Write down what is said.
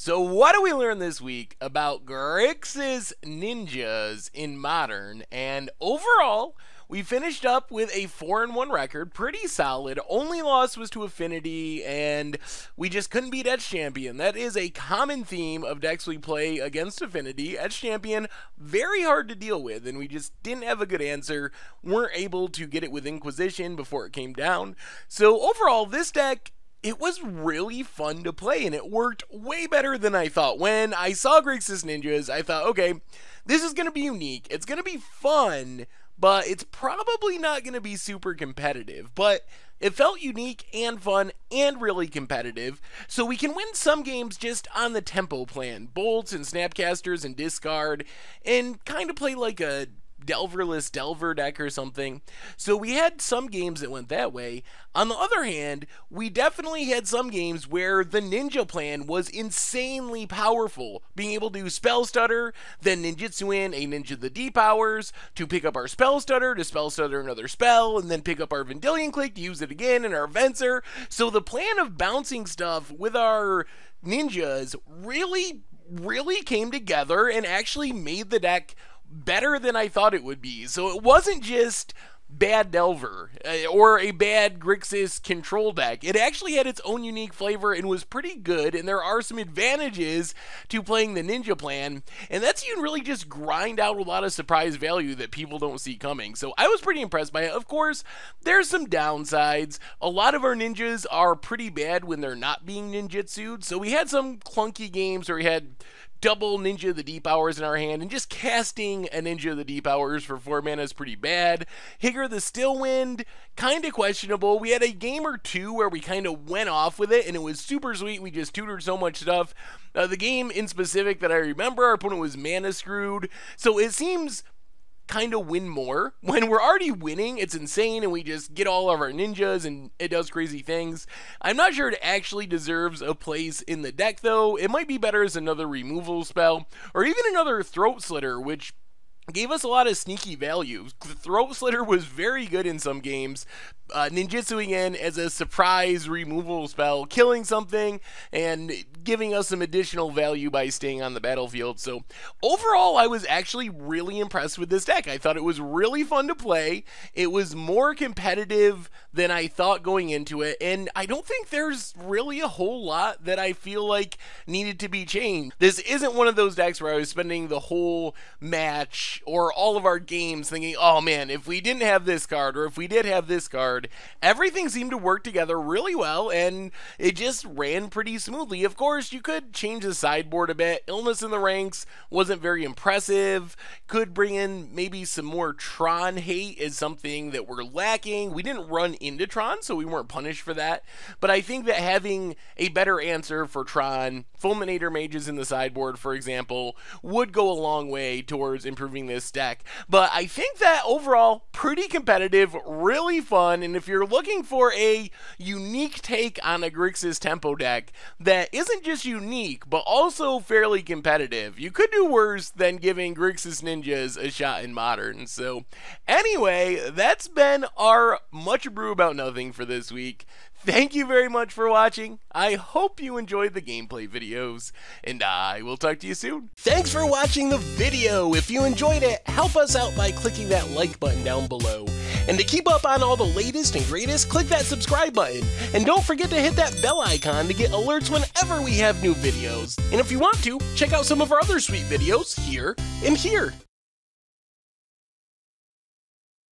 So what do we learn this week about Grixis Ninjas in Modern? And overall, we finished up with a 4-1 record, pretty solid. Only loss was to Affinity, and we just couldn't beat Edge Champion. That is a common theme of decks we play against Affinity. Edge Champion, very hard to deal with, and we just didn't have a good answer. Weren't able to get it with Inquisition before it came down. So overall, this deck, it was really fun to play, and it worked way better than I thought. When I saw Grixis Ninjas, I thought, okay, this is going to be unique. It's going to be fun, but it's probably not going to be super competitive. But it felt unique and fun and really competitive, so we can win some games just on the tempo plan. Bolts and Snapcasters and discard, and kind of play like a Delverless Delver deck or something. So we had some games that went that way. On the other hand, we definitely had some games where the ninja plan was insanely powerful. Being able to spell stutter, then ninjutsu in a ninja the D powers to pick up our spell stutter, to spell stutter another spell, and then pick up our Vendilion Clique to use it again in our Venser. So the plan of bouncing stuff with our ninjas really came together and actually made the deck better than I thought it would be. So it wasn't just bad Delver or a bad Grixis control deck. It actually had its own unique flavor and was pretty good, and there are some advantages to playing the ninja plan, and that's you can really just grind out a lot of surprise value that people don't see coming. So I was pretty impressed by it. Of course, there's some downsides. A lot of our ninjas are pretty bad when they're not being ninjutsu'd, so we had some clunky games where we had double Ninja the Deep Hours in our hand, and just casting a Ninja the Deep Hours for 4 mana is pretty bad. Higger the Stillwind, kind of questionable. We had a game or two where we kind of went off with it, and it was super sweet. We just tutored so much stuff. The game in specific that I remember, our opponent was mana screwed, so it seems kind of win more. When we're already winning, it's insane, and we just get all of our ninjas, and it does crazy things. I'm not sure it actually deserves a place in the deck, though. It might be better as another removal spell, or even another Throat Slitter, which gave us a lot of sneaky value. Throat Slitter was very good in some games, ninjutsuing in as a surprise removal spell, killing something and giving us some additional value by staying on the battlefield. So overall, I was actually really impressed with this deck. I thought it was really fun to play. It was more competitive than I thought going into it, and I don't think there's really a whole lot that I feel like needed to be changed. This isn't one of those decks where I was spending the whole match or all of our games thinking, oh man, if we didn't have this card, or if we did have this card. Everything seemed to work together really well, and it just ran pretty smoothly. Of course, you could change the sideboard a bit. Illness in the Ranks wasn't very impressive. Could bring in maybe some more Tron hate is something that we're lacking. We didn't run into Tron, so we weren't punished for that. But I think that having a better answer for Tron, Fulminator Mages in the sideboard, for example, would go a long way towards improving this deck. But I think that overall, pretty competitive, really fun, and if you're looking for a unique take on a Grixis tempo deck that isn't just unique, but also fairly competitive, you could do worse than giving Grixis Ninjas a shot in Modern. So anyway, that's been our Much Abrew About Nothing for this week. Thank you very much for watching. I hope you enjoyed the gameplay videos, and I will talk to you soon. Thanks for watching the video. If you enjoyed it, help us out by clicking that like button down below. And to keep up on all the latest and greatest, click that subscribe button. And don't forget to hit that bell icon to get alerts whenever we have new videos. And if you want to, check out some of our other sweet videos here and here.